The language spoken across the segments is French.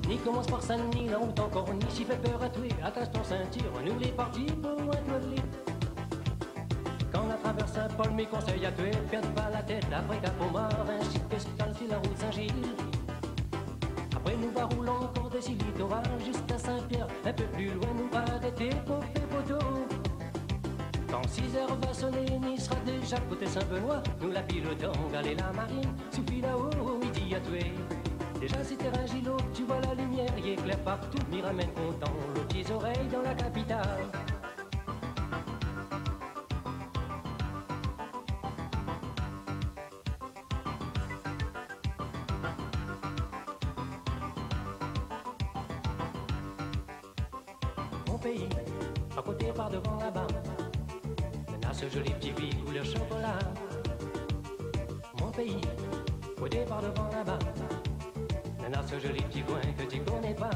Ni commence par ça, ni la route encore, ni s'y fait peur à tuer. Attache ton ceinture, nous les partis pour loin de l'île. Quand on traverse Saint-Paul, mes conseils à tuer, perdre pas la tête après Capomar, ainsi qu'escale sur la route Saint-Gilles. Après nous va roulant encore des îles littorales jusqu'à Saint-Pierre, un peu plus loin nous va arrêter pour faire photo. Quand 6 heures va sonner, Nice sera déjà côté Saint-Benoît. Nous la pilotons, galer la marine, suffit là-haut, midi à tuer. Déjà c'est terrain Gilo, tu vois la lumière, y éclaire partout, m'y ramène content, les petites oreilles dans la capitale. Mon pays, à côté par devant là-bas, maintenant ce joli petit pays couleur chocolat. Mon pays, côté par devant là-bas, maintenant ce joli petit coin que tu connais pas.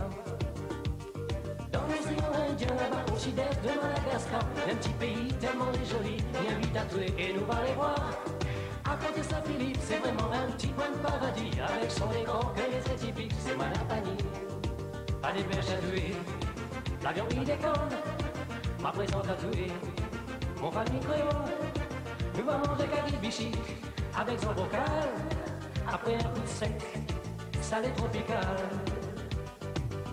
Dans l'océan Indien là-bas au sud-est de Madagascar, un petit pays tellement joli, bien vite à tuer et nous va les voir. À côté Saint-Philippe, c'est vraiment un petit coin de paradis, avec son écran que les atypiques, c'est Malapani. Pas des pêches à tuer, l'avion il décolle, ma présente à tuer. Mon famille créole, nous va manger calibichi, avec son bocal, après un coup de sec, salé tropical.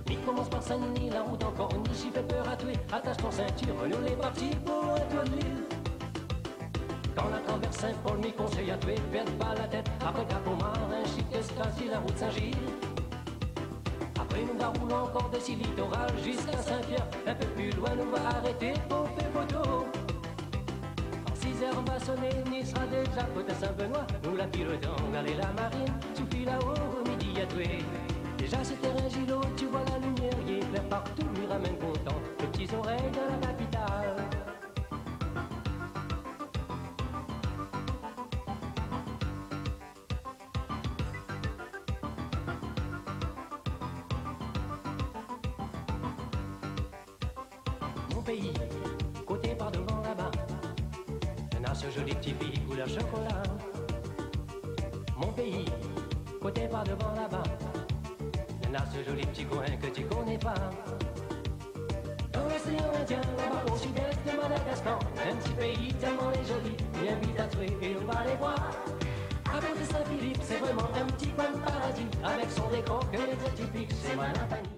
Ni commence par Saint, ni la route encore, ni s'y fait peur à tuer. Attache ton ceinture, nous les partis pour un tour de l'île. Quand la traverse Saint-Paul, mes conseils à tuer, perdre pas la tête, après Capomar, un chic escale sur la route Saint-Gilles. Après nous va rouler encore des îles littorales jusqu'à Saint-Pierre, un peu plus loin nous va arrêter pour faire photo. Quand 6 heures va sonner, Nice sera déjà côté Saint-Benoît. Nous la pilotons, galer la marine, suffit là-haut, midi à tuer. Déjà c'est terrain Gilo, tu vois la lumière, y éclaire partout, lui ramène content, les petites oreilles de la capitale. Mon pays, côté par devant là-bas, maintenant ce joli petit pays couleur chocolat. Mon pays, côté par devant là-bas, maintenant ce joli petit coin que tu connais pas. Dans l'océan Indien, là-bas au sud-est de Madagascar, un petit pays tellement joli, bien vite à tuer et on va les voir. À côté Saint-Philippe, c'est vraiment un petit coin de paradis, avec son décor que les atypiques, c'est Malapani.